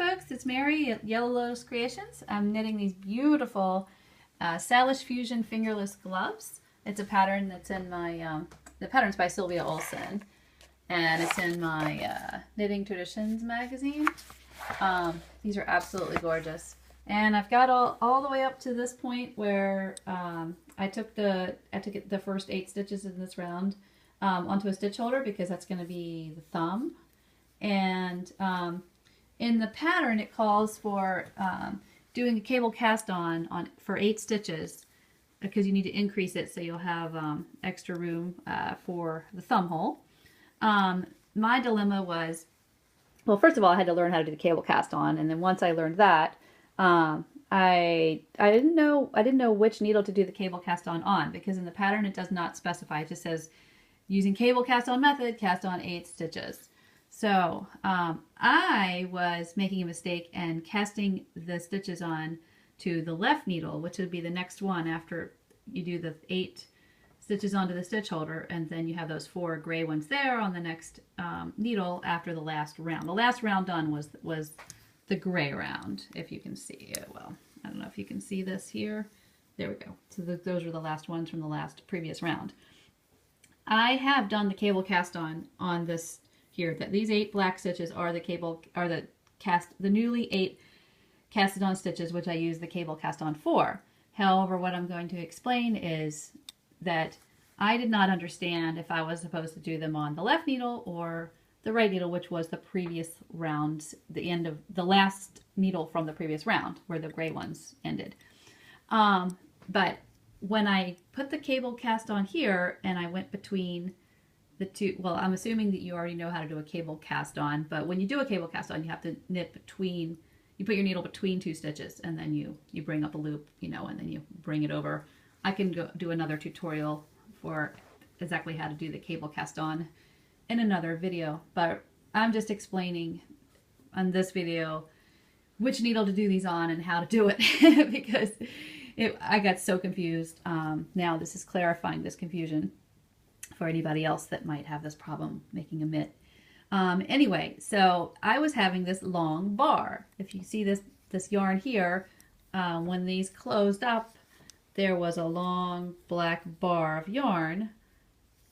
folks, it's Mary at Yellow Lotus Creations. I'm knitting these beautiful Salish Fusion fingerless gloves. It's a pattern that's in my, the pattern's by Sylvia Olsen, and it's in my Knitting Traditions magazine. These are absolutely gorgeous. And I've got all the way up to this point where I took the first 8 stitches in this round onto a stitch holder, because that's going to be the thumb. And in the pattern, it calls for doing a cable cast on for 8 stitches, because you need to increase it so you'll have extra room for the thumb hole. My dilemma was, well, first of all, I had to learn how to do the cable cast on, and then once I learned that, I didn't know which needle to do the cable cast on, because in the pattern it does not specify. It just says using cable cast on method, cast on 8 stitches. So I was making a mistake and casting the stitches on to the left needle, which would be the next one after you do the 8 stitches onto the stitch holder, and then you have those 4 gray ones there on the next needle after the last round. The last round done was the gray round, if you can see it. Well, I don't know if you can see this here. There we go. So those were the last ones from the previous round. I have done the cable cast on this here, that these 8 black stitches are the newly 8 casted on stitches, which I use the cable cast on for. However, what I'm going to explain is that I did not understand if I was supposed to do them on the left needle or the right needle, which was the previous rounds, the end of the last needle from the previous round where the gray ones ended. But when I put the cable cast on here and I went between the two, well, I'm assuming that you already know how to do a cable cast on, but when you do a cable cast on, you have to knit between, you put your needle between 2 stitches, and then you bring up a loop, and then you bring it over. I can go do another tutorial for exactly how to do the cable cast on in another video, but I'm just explaining on this video which needle to do these on and how to do it because I got so confused. Now this is clarifying this confusion for anybody else that might have this problem making a mitt. Anyway, so I was having this long bar. If you see this yarn here, when these closed up, there was a long black bar of yarn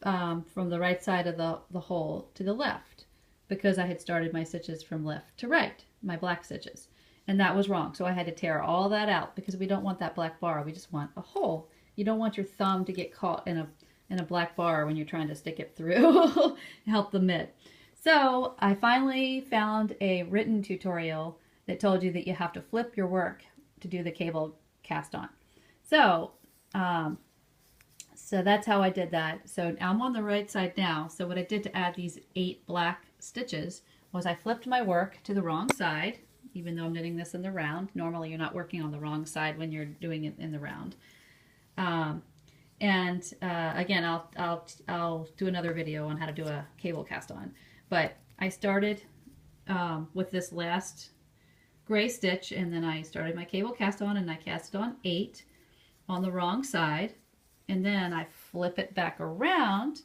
from the right side of the hole to the left, because I had started my stitches from left to right, my black stitches, and that was wrong. So I had to tear all that out, because we don't want that black bar. We just want a hole. You don't want your thumb to get caught in a black bar when you're trying to stick it through. Help the mitt. So I finally found a written tutorial that told you that you have to flip your work to do the cable cast on. So so that's how I did that. So I'm on the right side now. So what I did to add these 8 black stitches was I flipped my work to the wrong side, even though I'm knitting this in the round. Normally you're not working on the wrong side when you're doing it in the round. Again, I'll do another video on how to do a cable cast on. But I started with this last gray stitch, and then I started my cable cast on, and I cast it on 8 on the wrong side, and then I flip it back around,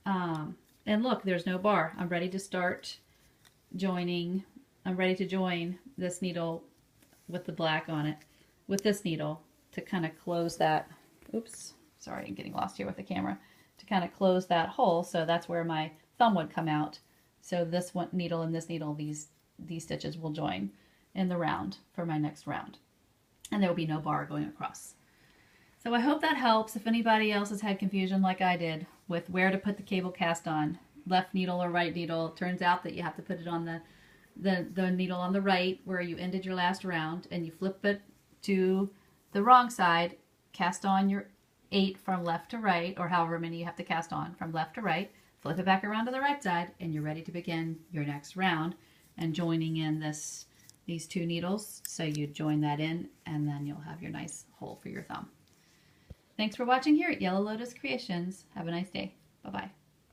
and look, there's no bar. I'm ready to start joining. I'm ready to join this needle with the black on it with this needle to kind of close that. Oops, sorry, I'm getting lost here with the camera. To kind of close that hole, so that's where my thumb would come out. So this one needle and this needle, these stitches will join in the round for my next round, and there will be no bar going across. So I hope that helps. If anybody else has had confusion like I did with where to put the cable cast on, left needle or right needle, it turns out that you have to put it on the needle on the right where you ended your last round, and you flip it to the wrong side, cast on your 8 from left to right, or however many you have to cast on from left to right, flip it back around to the right side, and you're ready to begin your next round and joining in these 2 needles. So you join that in, and then you'll have your nice hole for your thumb. Thanks for watching here at Yellow Lotus Creations. Have a nice day. Bye-bye.